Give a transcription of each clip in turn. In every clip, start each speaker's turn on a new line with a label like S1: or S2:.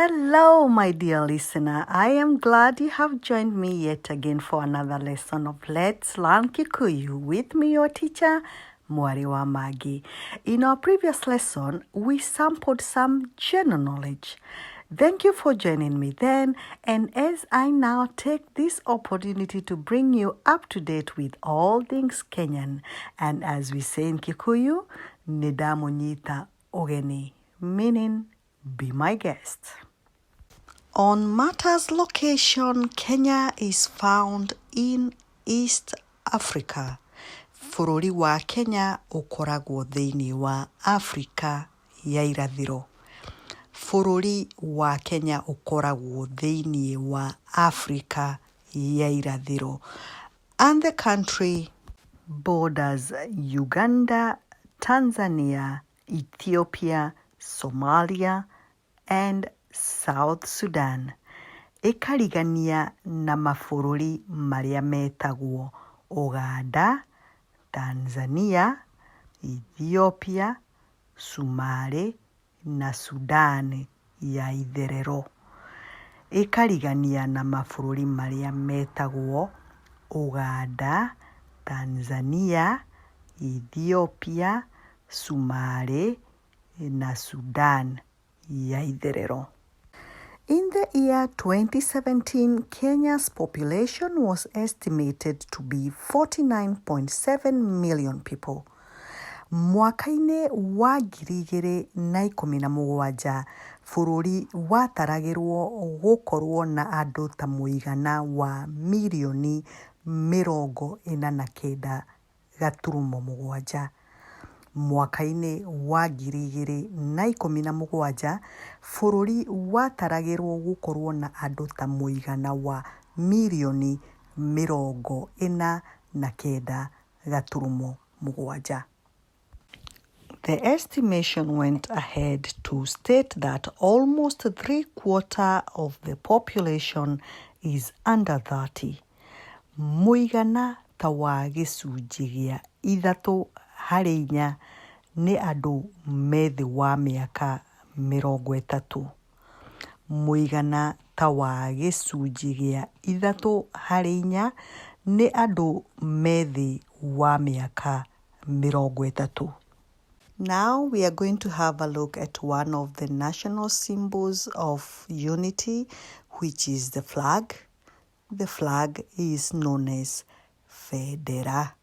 S1: Hello, my dear listener. I am glad you have joined me yet again for another lesson of Let's Learn Kikuyu with me, your teacher, Mwari wa Magi. In our previous lesson, we sampled some general knowledge. Thank you for joining me then, and as I now take this opportunity to bring you up to date with all things Kenyan, and as we say in Kikuyu, Nidamunyita ogeni, meaning be my guest. On matters location, Kenya is found in East Africa. Bũrũri wa Kenya ũkoragwo thĩinĩ wa Africa ya irathĩro. Bũrũri wa Kenya ũkoragwo thĩinĩ wa Africa ya irathĩro. And the country borders Uganda, Tanzania, Ethiopia, Somalia, and South Sudan. Ĩkarigania na mabũrũri marĩa metagwo Uganda, Tanzania, Ethiopia, Somalia, na Sudan ya itherero. Ĩkarigania na mabũrũri marĩa metagwo Uganda, Tanzania, Ethiopia, Somalia, na Sudan ya itherero. In the year 2017, Kenya's population was estimated to be 49.7 million people. Mwaka-inĩ wa 2017, bũrũri wataragĩrwo gũkorwo na andũ ta mũigana wa mirioni 49.7. Mwaka-inĩ wa 2017, bũrũri wataragĩrwo gũkorwo na andũ ta mũigana wa mirioni 49.7. The estimation went ahead to state that almost 3/4 of the population is under 30. Mũigana ta wa gĩcunjĩ gĩa 3/4 nĩ andũ methĩ wa mĩaka 30. Mũigana ta wa gĩcunjĩ gĩa 3/4 nĩ andũ methĩ wa mĩaka 30. Now we are going to have a look at one of the national symbols of unity, which is the flag. The flag is known as Federa.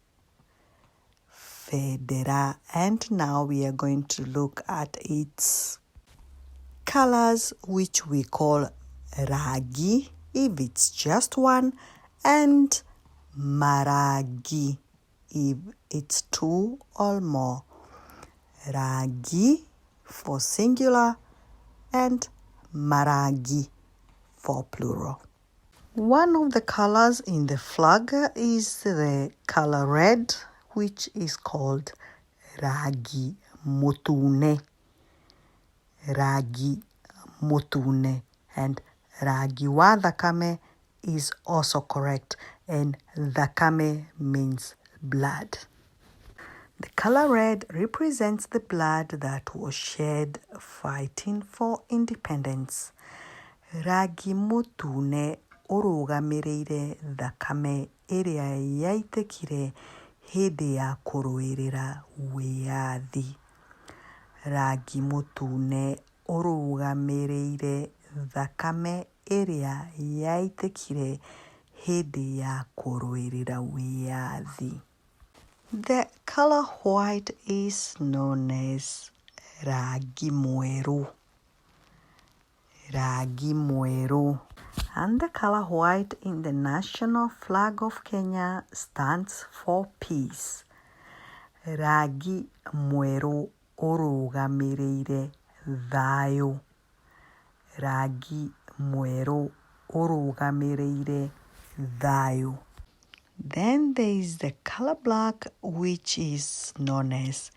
S1: And now we are going to look at its colors, which we call ragi if it's just one, and maragi if it's two or more. Ragi for singular and maragi for plural. One of the colors in the flag is the color red, which is called ragi mutune. Ragi mutune. And ragi wa thakame is also correct, and thakame means blood. The color red represents the blood that was shed fighting for independence. Ragi mutune ũrũgamĩrĩire thakame ĩrĩa yaitĩkire hĩndĩ ya kũrũĩrĩra wĩyathi. Ragi mutune ũrũgamĩrĩire thakame ĩrĩa yaitĩkire hĩndĩ ya kũrũĩrĩra wĩyathi. The color white is known as ragi mweru. Ragi mweru. And the color white in the national flag of Kenya stands for peace. Ragi mweru ũrũgamĩrĩire thayũ. Ragi mweru ũrũgamĩrĩire thayũ. Then there is the color black, which is known as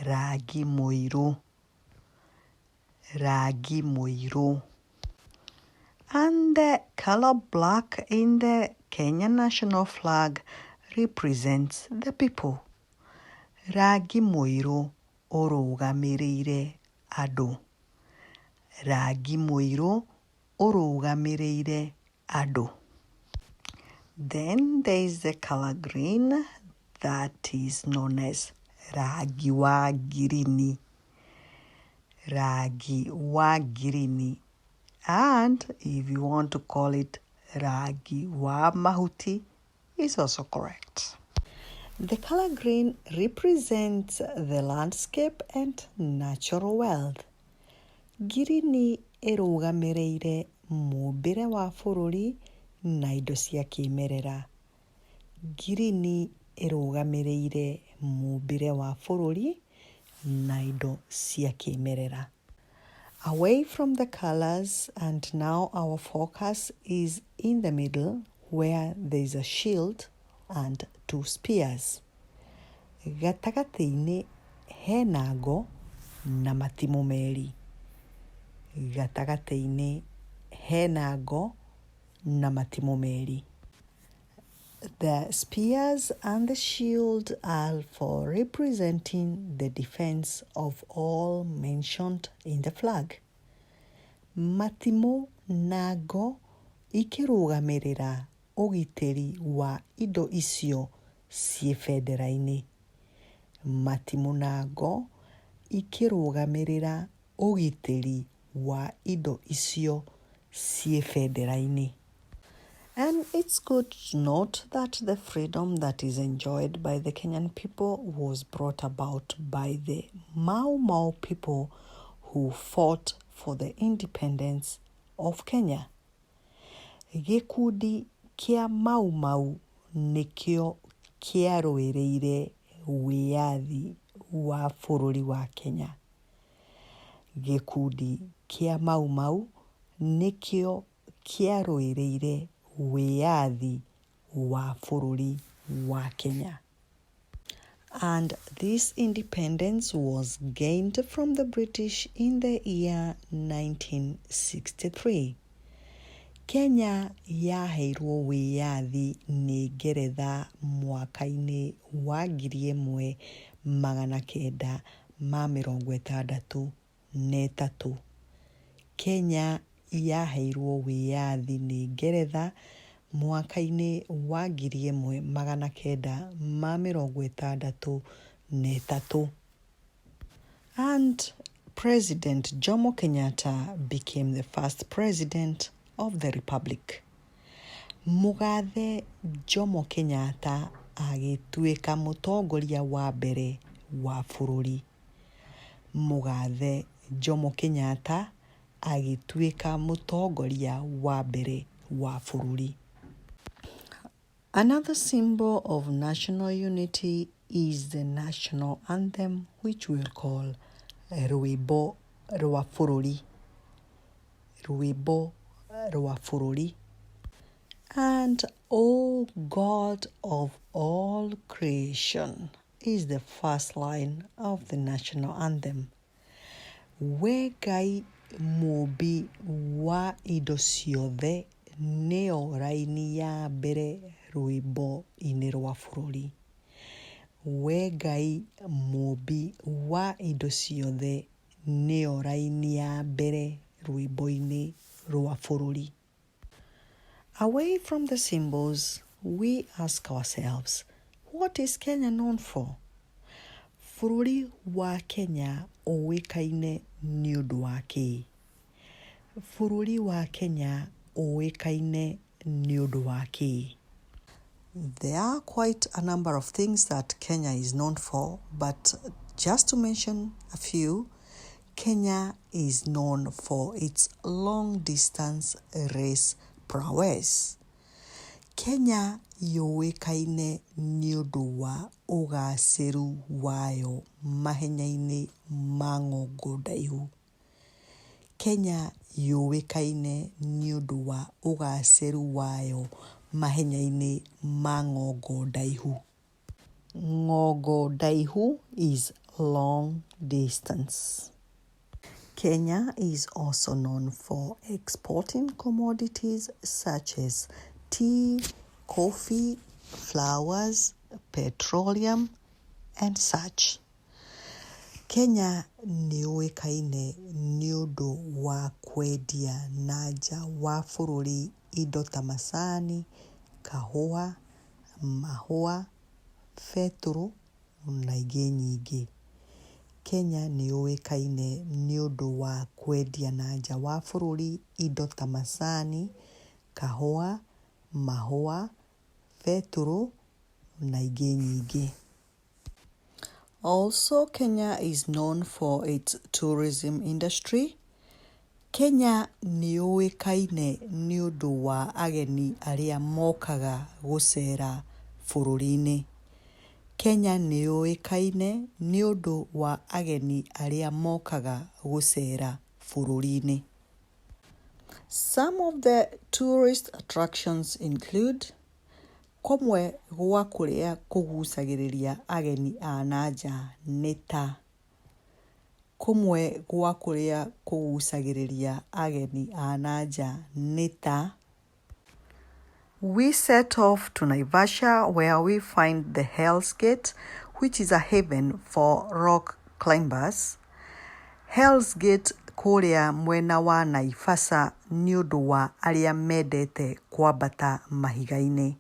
S1: ragi mũirũ. Ragi mũirũ. And the color black in the Kenyan national flag represents the people. Ragi mũirũ ũrũgamĩrĩire andũ. Rangi mũirũ ũrũgamĩrĩire andũ. Then there is the color green that is known as rangi wa ngirini. Rangi wa ngirini. And if you want to call it rangi wa mahuti, is also correct. The color green represents the landscape and natural wealth. Ngirini ĩrũgamĩrĩire mũũmbĩre wa bũrũri na indo cia kĩmerera. Ngirini ĩrũgamĩrĩire mũũmbĩre wa bũrũri na indo cia kĩmerera. Away from the colors, and now our focus is in the middle where there is a shield and two spears. Gatagatĩ-inĩ hena ngo na matimũ merĩ. Gatagatĩ-inĩ hena ngo na matimũ merĩ. The spears and the shield are for representing the defense of all mentioned in the flag. Matimũ na ngo ikĩrũgamĩrĩra ũgitĩri wa indo icio ciĩ bendera-inĩ. Matimũ na ngo ikĩrũgamĩrĩra ũgitĩri wa indo icio ciĩ bendera-inĩ. And it's good to note that the freedom that is enjoyed by the Kenyan people was brought about by the Mau Mau people who fought for the independence of Kenya. Gĩkundi kĩa Mau Mau nĩkĩo kĩarũĩrĩire wĩyathi wa bũrũri wa Kenya. Gĩkundi kĩa Mau Mau nĩkĩo kĩarũĩrĩire wĩyathi wa bũrũri wa Kenya. And this independence was gained from the British in the year 1963. Kenya yaheirwo wĩyathi nĩ Ngeretha mwaka-inĩ wa 1963. Kenya yaheirwo wĩyathi nĩ Ngeretha mwaka-inĩ wa 1963. And President Jomo Kenyatta became the first president of the Republic. Mũgathe Jomo Kenyatta agĩtuĩka mũtongoria wa mbere wa bũrũri. Mũgathe Jomo Kenyatta agĩtuĩka mũtongoria wa mbere wa bũrũri. Another symbol of national unity is the national anthem, which we'll call Rwĩmbo rwa bũrũri. Rwĩmbo rwa bũrũri. And O God of all creation is the first line of the national anthem. We Ngai mũmbi wa indo ciothe nĩyo raini ya mbere rwĩmbo-inĩ rwa bũrũri. We Ngai mũmbi wa indo ciothe nĩyo raini ya mbere rwĩmbo-inĩ rwa bũrũri. Away from the symbols, we ask ourselves, what is Kenya known for? Bũrũri wa Kenya ũĩkaine nĩ ũndũ wa kĩĩ? Bũrũri wa Kenya ũĩkaine nĩ ũndũ wa kĩĩ? There are quite a number of things that Kenya is known for, but just to mention a few, Kenya is known for its long-distance race prowess. Kenya yũĩkaine nĩ ũndũ wa ũgacĩru wayo mahenya-inĩ ma ngongo ndaihu. Kenya yũĩkaine nĩ ũndũ wa ũgacĩru wayo mahenya-inĩ ma ngongo ndaihu. Ngongo ndaihu is long distance. Kenya is also known for exporting commodities such as tea, coffee, flowers, petroleum, and such. Kenya nĩ yũĩkaine nĩ ũndũ wa kwendia na nja wa bũrũri indo ta macani, kahũa, mahũa, betũrũ na ingĩ nyingĩ. Kenya nĩ yũĩkaine nĩ ũndũ wa kwendia na nja wa bũrũri indo ta macani, kahũa, mahũa, betũrũ na ingĩ nyingĩ. Also, Kenya is known for its tourism industry. Kenya nĩ yũĩkaine nĩ ũndũ wa ageni arĩa mokaga gũcera bũrũri-inĩ. Kenya nĩ yũĩkaine nĩ ũndũ wa ageni arĩa mokaga gũcera bũrũri-inĩ. Some of the tourist attractions include kũmwe gwa kũrĩa kũgucagĩrĩria ageni a nanja nĩ ta kũmwe gwa kũrĩa kũgucagĩrĩria ageni a nanja nĩ ta we set off to Naivasha where we find the Hell's Gate, which is a haven for rock climbers. Hell's Gate kũrĩa mwena wa Naivasha nĩ ũndũ wa arĩa mendete kwambata mahiga-inĩ.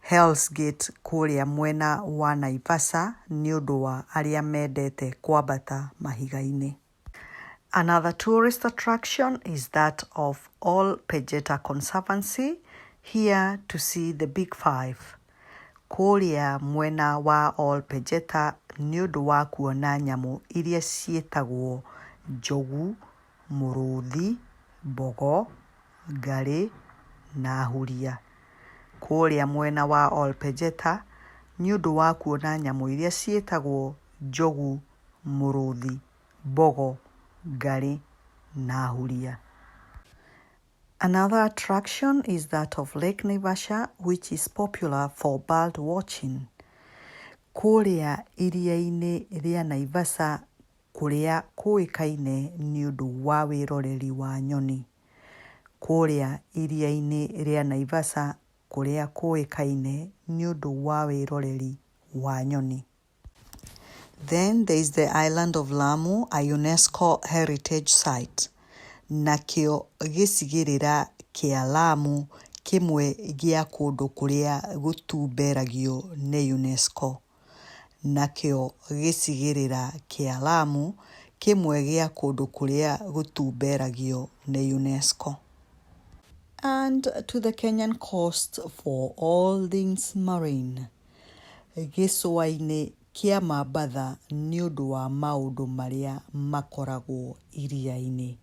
S1: Hell's Gate kũrĩa mwena wa Naivasha nĩ ũndũ wa arĩa mendete kwambata mahiga-inĩ. Another tourist attraction is that of Ol Pejeta Conservancy, here to see the Big Five. Kũrĩa mwena wa Ol Pejeta nĩ ũndũ wa kuona nyamũ iria ciĩtagwo njogu, mũrũthi, mbogo, ngarĩ na huria. Kũrĩa mwena wa Ol Pejeta nĩ ũndũ wa kuona nyamũ iria ciĩtagwo njogu, mũrũthi, mbogo, ngarĩ na huria. Another attraction is that of Lake Naivasha, which is popular for bird watching. Kũrĩa iria-inĩ rĩa Naivasha kũrĩa kũĩkaine nĩ ũndũ wa wĩroreri wa nyoni. Kũrĩa iria-inĩ rĩa Naivasha kũrĩa kũĩkaine nĩ ũndũ wa wĩroreri wa nyoni. Then there is the island of Lamu, a UNESCO heritage site. Nakĩo gĩcigĩrĩra kĩa Lamu kĩmwe gĩa kũndũ kũrĩa gũtumberagio nĩ UNESCO. Nakĩo gĩcigĩrĩra kĩa Lamu kĩmwe gĩa kũndũ kũrĩa gũtumberagio nĩ UNESCO. And to the Kenyan coast for all things marine. Gĩcũa-inĩ kĩa Mambatha nĩ ũndũ wa maũndũ marĩa makoragwo iria-inĩ.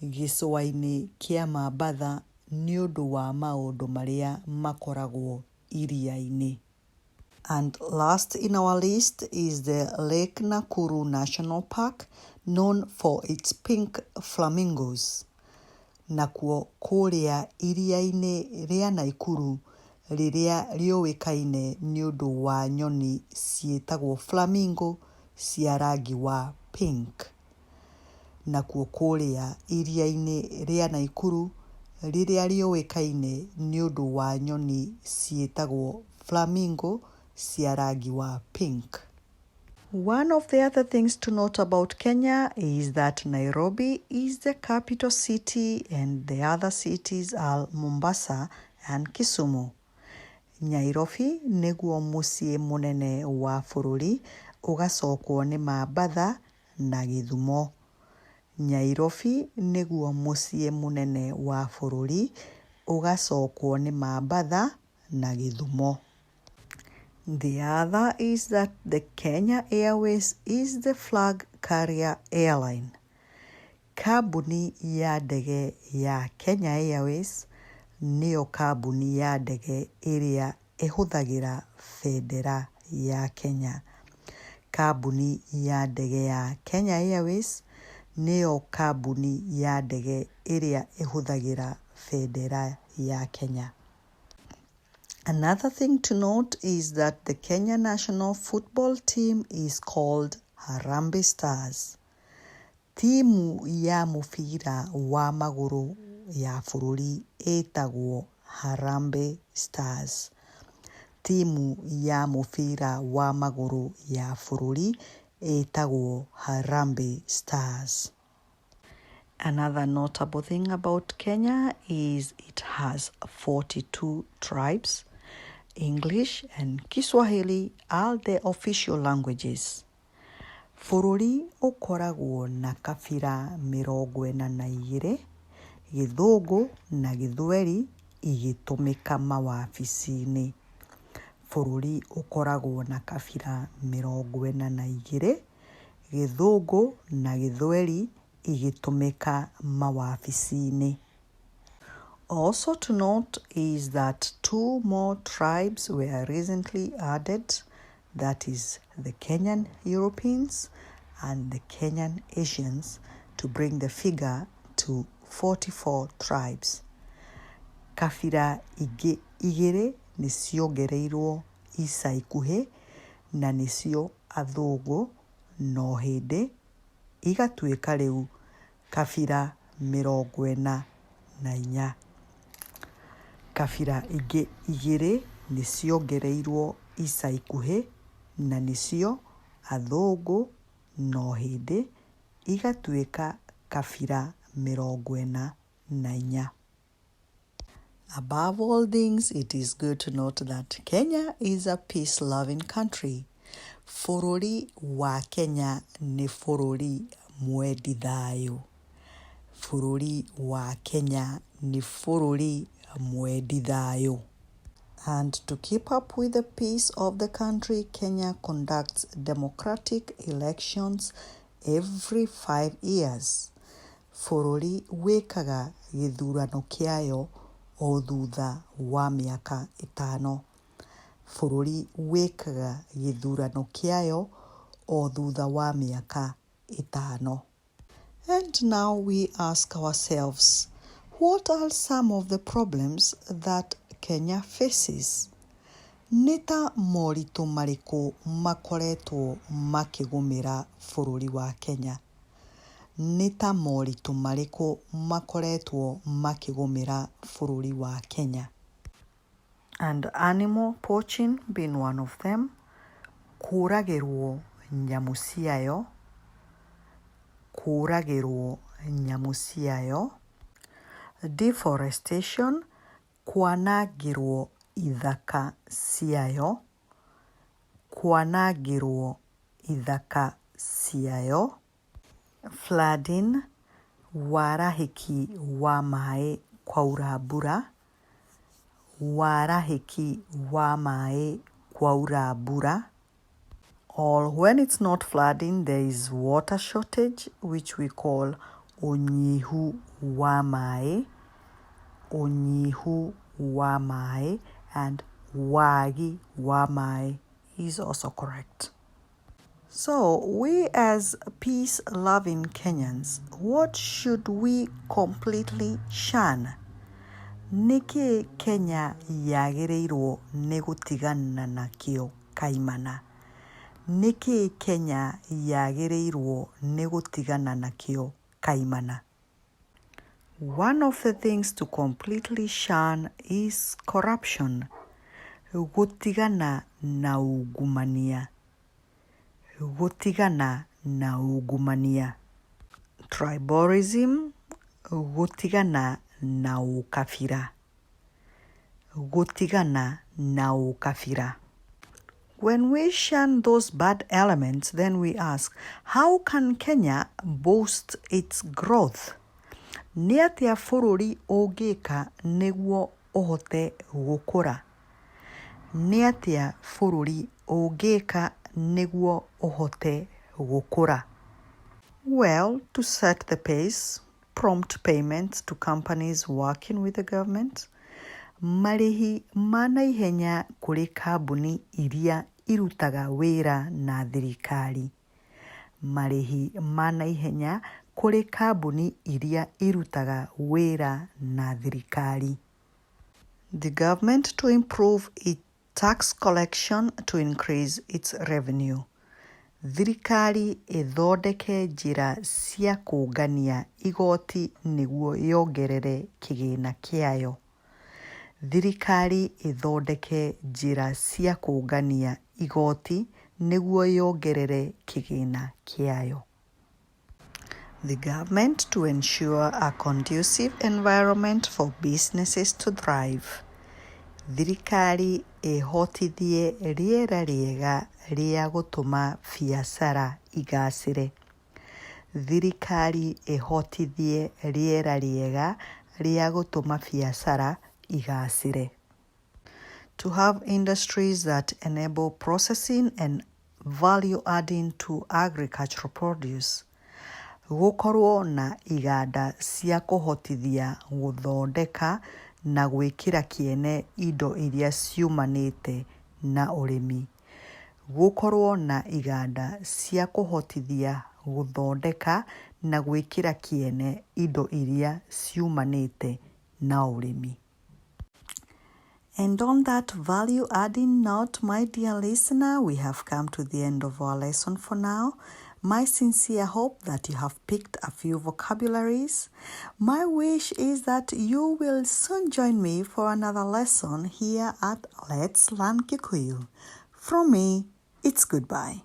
S1: Gĩcũa-inĩ kĩa Mambatha nĩ ũndũ wa maũndũ marĩa makoragwo iria-inĩ. And last in our list is the Lake Nakuru National Park, known for its pink flamingos. Nakuo kũrĩa iria-inĩ rĩa Naikuru rĩrĩa rĩũĩkaine nĩ ũndũ wa nyoni ciĩtagwo flamingo cia rangi wa pink. Nakuo kũrĩa iria-inĩ rĩa Naikuru rĩrĩa rĩũĩkaine nĩ ũndũ wa nyoni ciĩtagwo flamingo cia rangi wa pink. One of the other things to note about Kenya is that Nairobi is the capital city and the other cities are Mombasa and Kisumu. Nairobi nĩguo mũciĩ mũnene wa bũrũri ũgacokwo nĩ Mambatha na Gĩthumo. Nairobi nĩguo mũciĩ mũnene wa bũrũri ũgacokwo nĩ Mambatha na Gĩthumo. The other is that the Kenya Airways is the flag carrier airline. Kambuni ya ndege ya Kenya Airways nĩyo kambuni ya ndege ĩrĩa ĩhũthagĩra bendera ya Kenya. Kambuni ya ndege ya Kenya Airways nĩyo kambuni ya ndege ĩrĩa ĩhũthagĩra bendera ya Kenya. Another thing to note is that the Kenya national football team is called Harambee Stars. Timu ya mũbira wa magũrũ ya bũrũri ĩtagwo Harambee Stars. Timu ya mũbira wa magũrũ ya bũrũri ĩtagwo Harambee Stars. Another notable thing about Kenya is it has 42 tribes. English and Kiswahili are the official languages. Bũrũri ũkoragwo na kabira 42, Gĩthũngũ na Gĩthweri igĩtũmĩka mawabici-inĩ. Bũrũri ũkoragwo na kabira 42, Gĩthũngũ na Gĩthweri igĩtũmĩka mawabici-inĩ. Also to note is that 2 more tribes were recently added, that is the Kenyan Europeans and the Kenyan Asians, to bring the figure to 44 tribes. Kabira ingĩ igĩrĩ nĩ ciongereirwo ica ikuhĩ na nĩcio Athũngũ, no hĩndĩ igatuĩka rĩu kabira 44. Kabira ingĩ igĩrĩ nĩ ciongereirwo ica ikuhĩ na nĩcio Athũngũ, no hĩndĩ igatuĩka kabira 44. Above all things, it is good to note that Kenya is a peace-loving country. Bũrũri wa Kenya nĩ bũrũri mwendi thayũ. Bũrũri wa Kenya nĩ bũrũri mwendi thayũ. And to keep up with the peace of the country, Kenya conducts democratic elections every 5 years. Bũrũri wĩkaga gĩthurano kĩayo o thutha wa mĩaka 5. Bũrũri wĩkaga gĩthurano kĩayo o thutha wa mĩaka 5. And now we ask ourselves, what are some of the problems that Kenya faces? Nĩ ta moritũ marĩkũ makoretwo makĩgũmĩra bũrũri wa Kenya? Nĩ ta moritũ marĩkũ makoretwo makĩgũmĩra bũrũri wa Kenya? And animal poaching being one of them, kũragĩrwo nyamũ ciayo, deforestation, kwanangĩrwo ithaka ciayo, flooding, warahĩki wa maĩ kwaura mbura, or when it's not flooding, there is water shortage, which we call ũnyihu wa maĩ, and wagi wa maĩ is also correct. So, we as peace-loving Kenyans, what should we completely shun? Nĩkĩ Kenya yagĩrĩirwo nĩ gũtigana nakĩo kaimana? Nĩkĩ Kenya yagĩrĩirwo nĩ gũtigana nakĩo kaimana? One of the things to completely shun is corruption. Gũtigana na ungumania. Tribalism, gũtigana na ukabira. When we shun those bad elements, then we ask, how can Kenya boost its growth? Nĩ atĩa bũrũri ũngĩka nĩguo ũhote gũkũra? Nĩ atĩa bũrũri ũngĩka nĩguo ũhote gũkũra? Well, to set the pace, prompt payments to companies working with the government, marĩhi ma naihenya kũrĩ kambuni iria irutaga wĩra na thirikari. Marĩhi ma naihenya kũrĩ kambuni iria irutaga wĩra na thirikari. The government to improve its tax collection to increase its revenue. Thirikari ĩthondeke njĩra cia kũngania igoti nĩguo yongerere kĩgĩna kĩayo. Thirikari ĩthondeke njĩra cia kũngania igoti nĩguo yongerere kĩgĩna kĩayo. The government to ensure a conducive environment for businesses to thrive. Thirikari ĩhotithie rĩera rĩega rĩa gũtũma biacara igacĩre. Thirikari ĩhotithie rĩera rĩega rĩa gũtũma biacara igacĩre. To have industries that enable processing and value adding to agricultural produce. Gũkorwo na iganda cia kũhotithia gũthondeka na gwĩkĩra kĩene indo iria ciumanĩte na ũrĩmi. Gũkorwo na iganda cia kũhotithia gũthondeka na gwĩkĩra kĩene indo iria ciumanĩte na ũrĩmi. And on that value-adding note, my dear listener, we have come to the end of our lesson for now. My sincere hope that you have picked a few vocabularies. My wish is that you will soon join me for another lesson here at Let's Learn Kikuyu. From me, it's goodbye.